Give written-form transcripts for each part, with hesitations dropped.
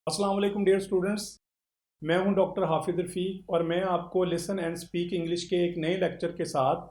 अस्सलाम वालेकुम dear students. मैं हूं डॉक्टर हाफिज रफ़ीक और मैं आपको लिसन एंड स्पीक इंग्लिश के एक नए लेक्चर के साथ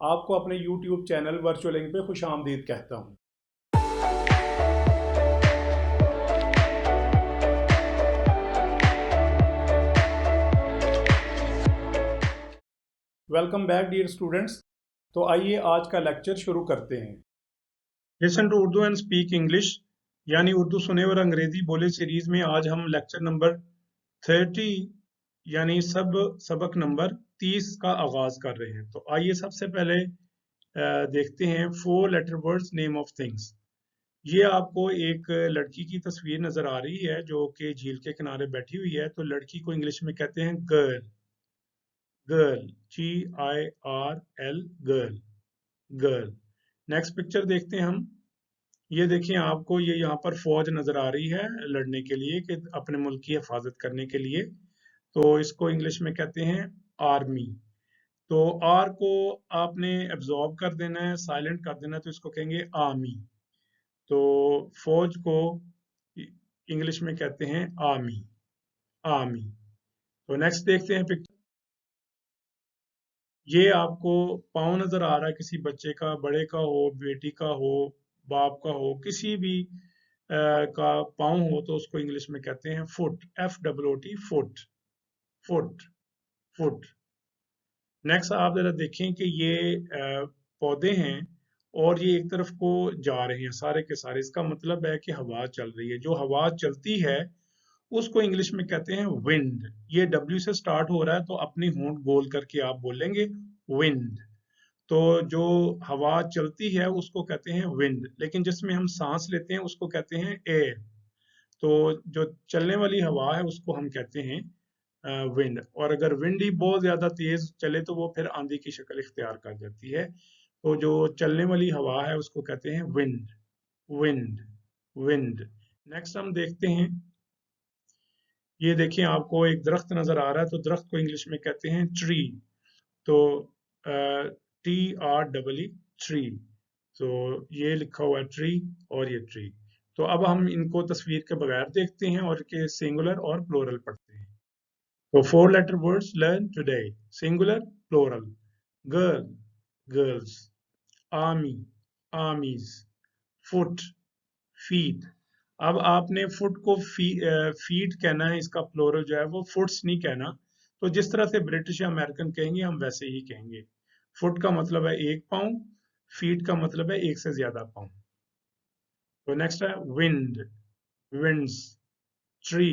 आपको अपने यूट्यूब चैनल वर्चुअलिंग पे खुश आमदीद कहता हूं। Welcome back dear students. तो आइए आज का लेक्चर शुरू करते हैं। Listen to Urdu and speak English यानी उर्दू सुने और अंग्रेजी बोले सीरीज में आज हम लेक्चर नंबर 30 यानी सबक नंबर 30 का आगाज कर रहे हैं। तो आइए सबसे पहले देखते हैं 4 letter words name of things. ये आपको एक लड़की की तस्वीर नजर आ रही है जो कि झील के किनारे बैठी हुई है। तो लड़की को इंग्लिश में कहते हैं girl. Girl GIRL girl girl. Next picture देखते हैं हम। ये देखिए आपको ये यहाँ पर फौज नजर आ रही है लड़ने के लिए कि अपने मुल्क की हिफाजत करने के लिए। तो इसको इंग्लिश में कहते हैं आर्मी। तो आर को आपने एब्जॉर्ब कर देना है, साइलेंट कर देना है, तो इसको कहेंगे आर्मी। तो फौज को इंग्लिश में कहते हैं आर्मी। आर्मी। तो नेक्स्ट देखते हैं पिक्चर। ये आपको पाँव नजर आ रहा है किसी बच्चे का, बड़े का हो, बेटी का हो, बाप का हो, किसी भी का पाँव हो तो उसको इंग्लिश में कहते हैं foot. FOOT foot. Foot foot. Next आप जरा देखें कि ये पौधे हैं और ये एक तरफ को जा रहे हैं सारे के सारे। इसका मतलब है कि हवा चल रही है। जो हवा चलती है उसको इंग्लिश में कहते हैं विंड। ये W से स्टार्ट हो रहा है तो अपनी होंठ गोल करके आप बोलेंगे विंड। तो जो हवा चलती है उसको कहते हैं विंड, लेकिन जिसमें हम सांस लेते हैं उसको कहते हैं एयर। तो जो चलने वाली हवा है उसको हम कहते हैं विंड। और अगर विंड ही बहुत ज्यादा तेज चले तो वो फिर आंधी की शक्ल इख्तियार कर जाती है। तो जो चलने वाली हवा है उसको कहते हैं विंड। Wind wind. नेक्स्ट हम देखते हैं। ये देखिए आपको एक दरख्त नजर आ रहा है तो दरख्त को इंग्लिश में कहते हैं ट्री। तो TREE ट्री। तो ये लिखा हुआ है ट्री और ये ट्री। तो अब हम इनको तस्वीर के बगैर देखते हैं और के सिंगुलर और प्लूरल पढ़ते हैं। तो 4 letter words learn today. Singular, plural. Girl, girls. Army, armies. Foot, feet. अब आपने फुट को फीट कहना है, इसका प्लूरल जो है वो फुट्स नहीं कहना। तो जिस तरह से ब्रिटिश या अमेरिकन कहेंगे हम वैसे ही कहेंगे। फुट का मतलब है एक पाँव, फीट का मतलब है एक से ज्यादा पाँव। तो नेक्स्ट है विंड, विंड्स। Tree,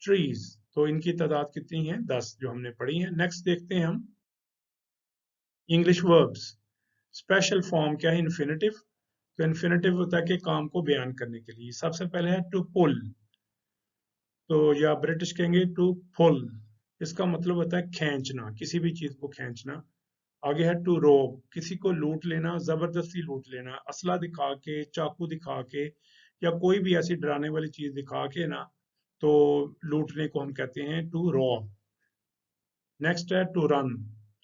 trees. तो इनकी तादाद कितनी है? 10 जो हमने पढ़ी है। नेक्स्ट देखते हैं हम इंग्लिश वर्ब्स। स्पेशल फॉर्म क्या है? इन्फिनेटिव। तो इन्फिनेटिव होता है कि काम को बयान करने के लिए। सबसे पहले है टू पुल। तो या ब्रिटिश कहेंगे टू पुल। इसका मतलब होता है खींचना, किसी भी चीज को खींचना। आगे है टू रोब, किसी को लूट लेना, जबरदस्ती लूट लेना, असला दिखा के, चाकू दिखा के, या कोई भी ऐसी डराने वाली चीज दिखा के ना, तो लूटने को हम कहते हैं टू रॉब। नेक्स्ट है टू रन।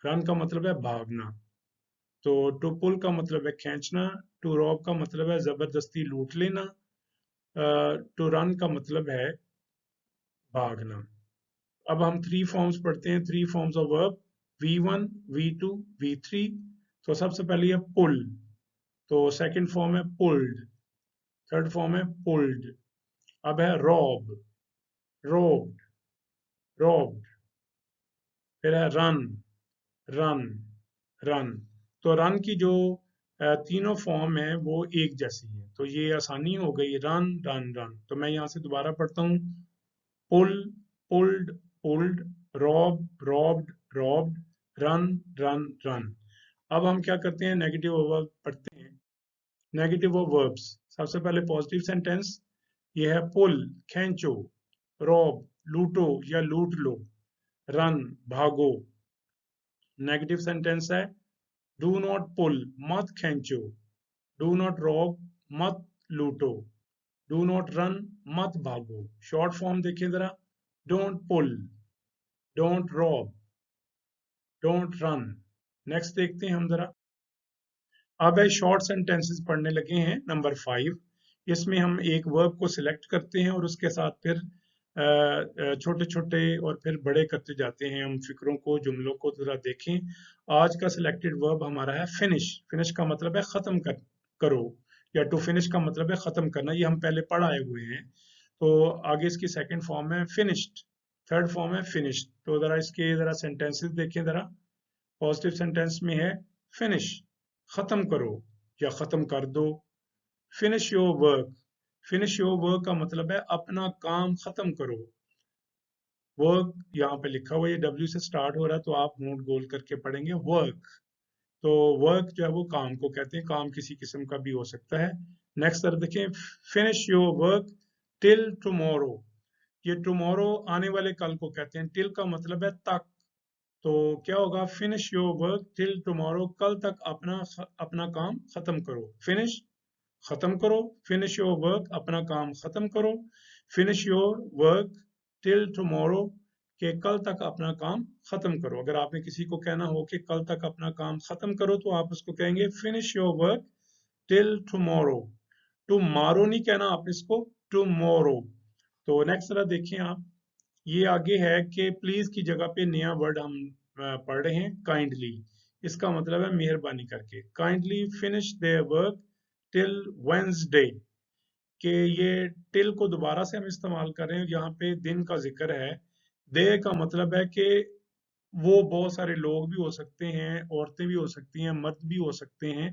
रन का मतलब है भागना। तो टू पुल का मतलब है खींचना, टू रॉब का मतलब है जबरदस्ती लूट लेना, टू रन का मतलब है भागना। अब हम 3 फॉर्म्स पढ़ते हैं, 3 forms of verb. V1, V2, V3। तो सबसे पहले है पुल। तो सेकंड फॉर्म है पुल्ड। थर्ड फॉर्म है पुल्ड। अब है रॉब, रोब्ड, रोब्ड। फिर है रन, रन, रन। तो रन की जो तीनों फॉर्म है वो एक जैसी है। तो ये आसानी हो गई, रन रन रन। तो मैं यहाँ से दोबारा पढ़ता हूँ। Pull, pulled, pulled. Rob, robbed, robbed. Run, run, run. अब हम क्या करते हैं? नेगेटिव वर्ब पढ़ते हैं। Negative verbs. सबसे पहले पॉजिटिव सेंटेंस। ये है पुल, खींचो। रॉब, लूटो या लूट लो। रन, भागो। नेगेटिव सेंटेंस है डू नॉट पुल, मत खींचो। डू नॉट रॉब, मत लूटो। डू नॉट रन, मत भागो। शॉर्ट फॉर्म देखिए जरा। Don't pull, don't rob, don't run. Next देखते हैं हम जरा। अब है शॉर्ट सेंटेंसेस पढ़ने लगे हैं। नंबर 5। इसमें हम एक वर्ब को सिलेक्ट करते हैं और उसके साथ फिर छोटे छोटे और फिर बड़े करते जाते हैं। हम फिक्रों को, जुमलों को जरा देखें। आज का सिलेक्टेड वर्ब हमारा है फिनिश। फिनिश का मतलब है खत्म करो, या टू फिनिश का मतलब है खत्म करना। ये हम पहले पढ़ आए हुए हैं। तो आगे इसकी सेकंड फॉर्म है फिनिश्ड, थर्ड फॉर्म है फिनिश्ड। तो जरा इसके जरा सेंटेंसेस देखें जरा। पॉजिटिव सेंटेंस में है फिनिश, खत्म करो या खत्म कर दो। Finish your work, finish your work का मतलब है अपना काम खत्म करो। वर्क यहाँ पे लिखा हुआ है, डब्ल्यू से स्टार्ट हो रहा है, तो आप होंठ गोल करके पढ़ेंगे वर्क। तो वर्क जो है वो काम को कहते हैं, काम किसी किस्म का भी हो सकता है। नेक्स्ट तरफ देखें, finish your work till tomorrow. ये टुमारो आने वाले कल को कहते हैं, टिल का मतलब है तक। तो क्या होगा, finish your work till tomorrow, कल तक अपना काम खत्म करो। फिनिश खत्म करो, फिनिश योर वर्क अपना काम खत्म करो। Finish your work till tomorrow के कल तक अपना काम खत्म करो। अगर आपने किसी को कहना हो कि कल तक अपना काम खत्म करो, तो आप उसको कहेंगे finish your work till tomorrow. Tomorrow नहीं कहना आपने इसको, टुमारो। तो नेक्स्ट तरह देखें आप, ये आगे है कि प्लीज की जगह पे नया वर्ड हम पढ़ रहे हैं, काइंडली। इसका मतलब है मेहरबानी करके। Kindly finish their work till Wednesday. कि ये टिल को दोबारा से हम इस्तेमाल कर रहे हैं, यहाँ पे दिन का जिक्र है। दे का मतलब है कि वो बहुत सारे लोग भी हो सकते हैं, औरतें भी हो सकती हैं, मर्द भी हो सकते हैं,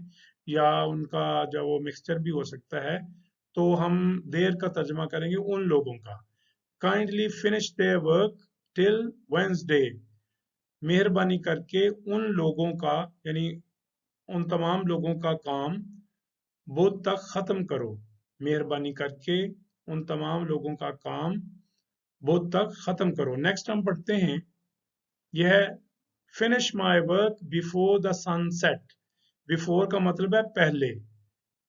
या उनका जो वो मिक्सचर भी हो सकता है। तो हम देर का तर्जमा करेंगे उन लोगों का। Kindly finish their work till Wednesday. मेहरबानी करके उन लोगों का, यानी उन तमाम लोगों का काम बुध तक खत्म करो। मेहरबानी करके उन तमाम लोगों का काम बुध तक खत्म करो। नेक्स्ट हम पढ़ते हैं, यह finish my work before the sunset. Before का मतलब है पहले,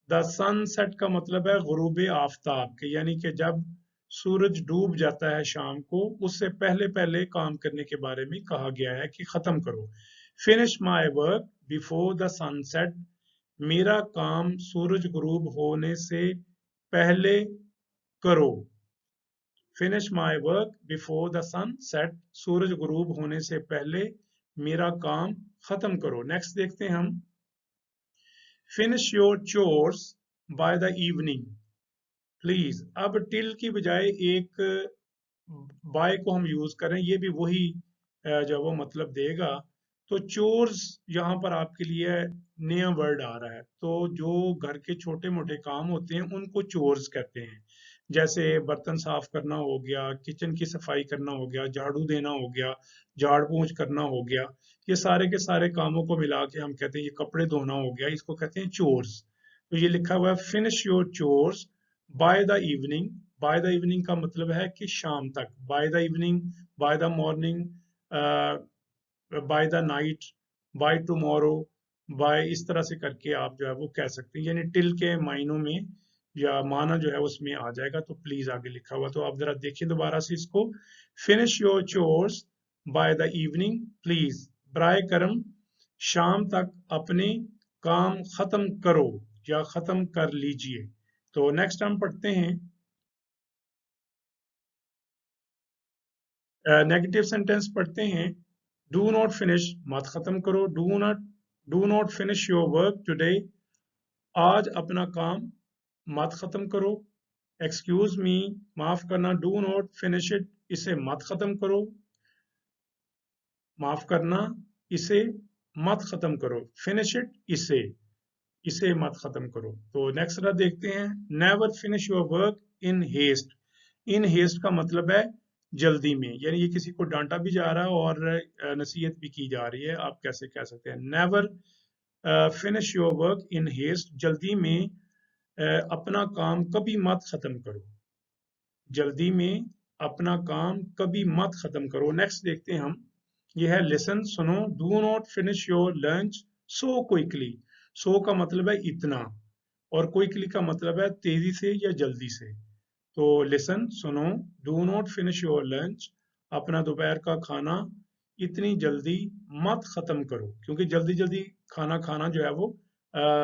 द सनसेट का मतलब है गुरूब आफताब के, यानी कि जब सूरज डूब जाता है शाम को, उससे पहले पहले काम करने के बारे में कहा गया है कि खत्म करो। Finish my work before the sunset, मेरा काम सूरज गुरूब होने से पहले करो। Finish my work before the sunset, सूरज गुरूब होने से पहले मेरा काम खत्म करो। नेक्स्ट देखते हैं हम, finish your chores by the evening please. अब टिल की बजाय एक बाय को हम यूज करें, ये भी वही जो वो मतलब देगा। तो चोर्स यहाँ पर आपके लिए नया वर्ड आ रहा है। तो जो घर के छोटे मोटे काम होते हैं उनको चोर्स कहते हैं। जैसे बर्तन साफ करना हो गया, किचन की सफाई करना हो गया, झाड़ू देना हो गया, झाड़ पोंछ करना हो गया। ये सारे के सारे कामों को मिला के हम कहते हैं, ये कपड़े धोना हो गया, इसको कहते हैं चोर्स। तो ये लिखा हुआ है finish your chores by the evening. By the evening का मतलब है कि शाम तक। By the evening, by the morning, by the night, by tomorrow, bye, इस तरह से करके आप जो है वो कह सकते हैं। यानी टिल के मायनों में या माना जो है उसमें आ जाएगा। तो प्लीज आगे लिखा हुआ, तो आप जरा देखिए दोबारा से इसको। Finish your chores by the evening please, बराए करम शाम तक अपने काम खत्म करो या खत्म कर लीजिए। तो नेक्स्ट हम पढ़ते हैं, नेगेटिव सेंटेंस पढ़ते हैं। डू नॉट फिनिश, मत खत्म करो। Do not finish your work today, आज अपना काम मत खत्म करो। एक्सक्यूज मी, माफ करना। डू नॉट फिनिश इट, इसे मत खत्म करो। माफ करना, इसे मत खत्म करो। फिनिश इट, इसे मत खत्म करो। तो नेक्स्ट देखते हैं, never finish your work in haste. In haste का मतलब है जल्दी में, यानी ये किसी को डांटा भी जा रहा है और नसीहत भी की जा रही है। आप कैसे कह सकते हैं, never finish your work in haste, जल्दी में अपना काम कभी मत खत्म करो। जल्दी में अपना काम कभी मत खत्म करो। नेक्स्ट देखते हैं हम, यह है लिसन, सुनो। Do not finish your lunch so quickly. So का मतलब है इतना, और क्विकली का मतलब है तेजी से या जल्दी से। तो लिसन, सुनो। Do not finish your lunch, अपना दोपहर का खाना इतनी जल्दी मत खत्म करो। क्योंकि जल्दी जल्दी खाना खाना जो है वो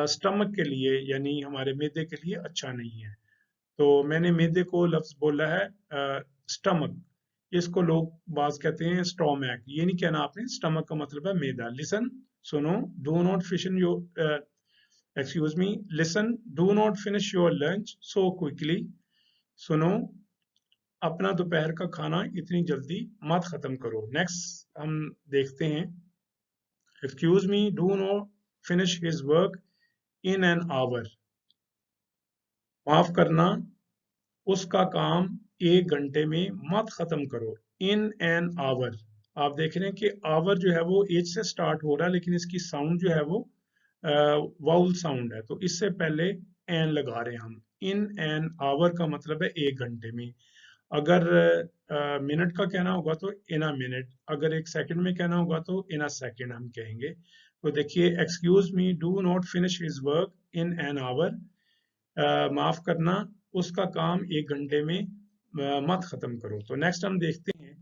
स्टमक के लिए, यानी हमारे मैदे के लिए अच्छा नहीं है। तो मैंने मैदे को लफ्ज बोला है स्टमक, इसको लोग बाज कहते हैं स्टोमैक। ये नहीं कहना आपने, स्टमक का मतलब है मैदा। लिसन, सुनो, do not fission your excuse me, listen, do not finish your lunch so quickly. सुनो, अपना दोपहर का खाना इतनी जल्दी मत खत्म करो। नेक्स्ट हम देखते हैं, excuse me, do not finish his work in an hour. माफ करना, उसका काम 1 घंटे में मत खत्म करो। इन एन आवर, आप देख रहे हैं कि आवर जो है वो एच से स्टार्ट हो रहा है, लेकिन इसकी साउंड जो है वो वाउल साउंड है, तो इससे पहले एन लगा रहे हैं हम। इन एन आवर का मतलब है 1 घंटे में। अगर मिनट का कहना होगा तो इन अ मिनट, अगर 1 सेकंड में कहना होगा तो इन अ सेकंड हम कहेंगे। तो देखिए, excuse me, do not finish his work in an hour, माफ करना, उसका काम 1 घंटे में मत खत्म करो। तो नेक्स्ट हम देखते हैं,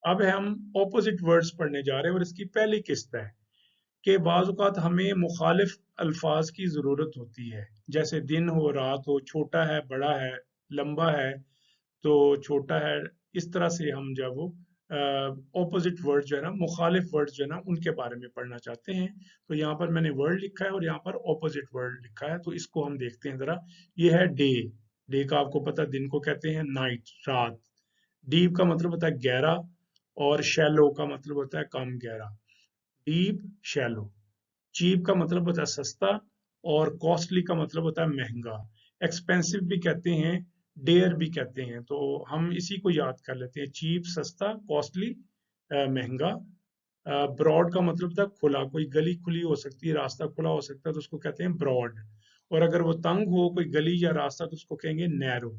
अब हम ऑपोजिट वर्ड्स पढ़ने जा रहे हैं और इसकी पहली किस्त है कि बाज़ औक़ात हमें मुखालिफ अल्फाज की ज़रूरत होती है, जैसे दिन हो, रात हो, छोटा है, बड़ा है, लंबा है, तो छोटा है। इस तरह से हम जो है वो ऑपोजिट वर्ड जो है ना, मुखालिफ वर्ड जो है ना, उनके बारे में पढ़ना चाहते हैं। तो यहाँ पर मैंने वर्ड लिखा है और यहाँ पर ऑपोजिट वर्ड लिखा है, तो इसको हम देखते हैं ज़रा। ये है डे। डे का आपको पता है, दिन को कहते हैं नाइट, रात। डीप का मतलब होता है गहरा, और शैलो का मतलब होता है कम गहरा। Deep, shallow. चीप का मतलब होता है सस्ता, और कॉस्टली का मतलब होता है महंगा। एक्सपेंसिव भी कहते हैं, डेयर भी कहते हैं, तो हम इसी को याद कर लेते हैं। चीप सस्ता, कॉस्टली महंगा। ब्रॉड का मतलब होता है खुला, कोई गली खुली हो सकती है, रास्ता खुला हो सकता है, तो उसको कहते हैं ब्रॉड। और अगर वो तंग हो कोई गली या रास्ता, तो उसको कहेंगे नैरो।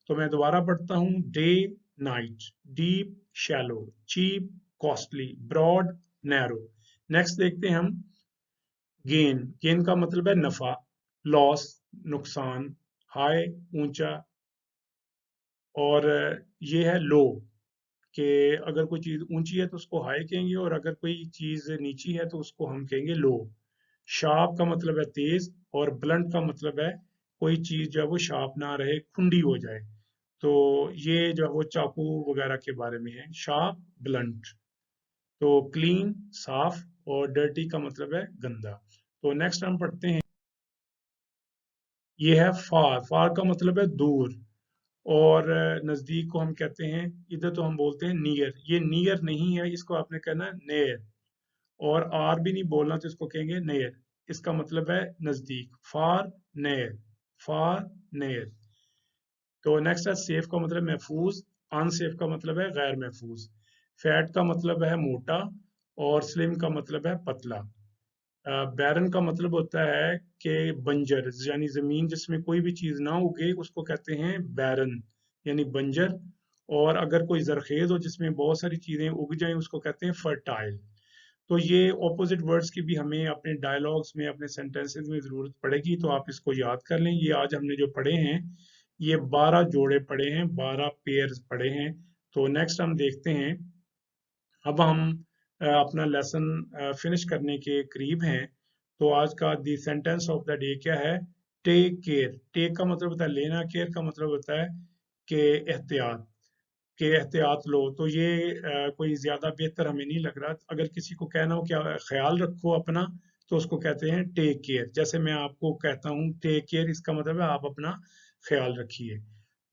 तो मैं दोबारा पढ़ता हूँ, day, night, deep, shallow, cheap, costly, broad, narrow. Next देखते हैं हम, गेन। गेन का मतलब है नफा, लॉस, नुकसान, हाई, ऊंचा, और ये है लो, कि अगर कोई चीज ऊंची है तो उसको हाई कहेंगे, और अगर कोई चीज नीची है तो उसको हम कहेंगे लो। शार्प का मतलब है तेज, और ब्लंट का मतलब है कोई चीज जो है वो शार्प ना रहे, खुंडी हो जाए। तो ये जो है वो चाकू वगैरह के बारे में है, शार्प, ब्लंट। तो क्लीन, साफ, और डर्टी का मतलब है गंदा। तो नेक्स्ट हम पढ़ते हैं, ये है फार। फार का मतलब है दूर, और नजदीक को हम कहते हैं, इधर तो हम बोलते हैं नियर। ये नियर नहीं है, इसको आपने कहना है नेयर। और आर भी नहीं बोलना, तो इसको कहेंगे नेयर। इसका मतलब है नजदीक, फार, नेयर, फार, नेयर। तो नेक्स्ट है सेफ का मतलब महफूज, अनसेफ का मतलब है गैर महफूज। फैट का मतलब है मोटा, और स्लिम का मतलब है पतला। बैरन का मतलब होता है कि बंजर, यानी जमीन जिसमें कोई भी चीज ना उगे, उसको कहते हैं बैरन, यानी बंजर। और अगर कोई जरखेज हो जिसमें बहुत सारी चीजें उग जाएं, उसको कहते हैं फर्टाइल। तो ये ऑपोजिट वर्ड्स की भी हमें अपने डायलॉग्स में, अपने सेंटेंसेस में जरूरत पड़ेगी, तो आप इसको याद कर लें। ये आज हमने जो पढ़े हैं, ये 12 जोड़े पढ़े हैं, 12 पेयर्स पढ़े हैं। तो नेक्स्ट हम देखते हैं, अब हम अपना लेसन फिनिश करने के करीब हैं। तो आज का the sentence of the day क्या है? Take care. टेक का मतलब होता है लेना, केयर का मतलब होता है कि एहतियात, के एहतियात लो। तो ये कोई ज्यादा बेहतर हमें नहीं लग रहा। अगर किसी को कहना हो कि ख्याल रखो अपना, तो उसको कहते हैं टेक केयर। जैसे मैं आपको कहता हूँ टेक केयर, इसका मतलब है आप अपना ख्याल रखिए।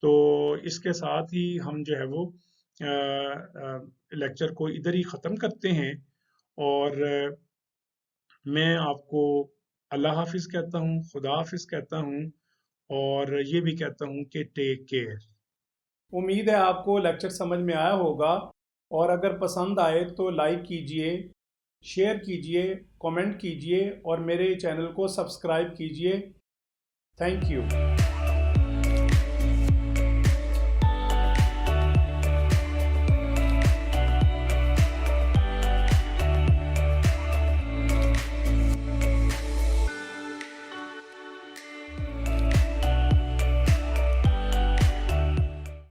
तो इसके साथ ही हम जो है वो लेक्चर को इधर ही ख़त्म करते हैं, और मैं आपको अल्लाह हाफिज़ कहता हूँ, खुदा हाफिज़ कहता हूँ, और ये भी कहता हूँ कि टेक केयर। उम्मीद है आपको लेक्चर समझ में आया होगा, और अगर पसंद आए तो लाइक कीजिए, शेयर कीजिए, कमेंट कीजिए, और मेरे चैनल को सब्सक्राइब कीजिए। Thank you.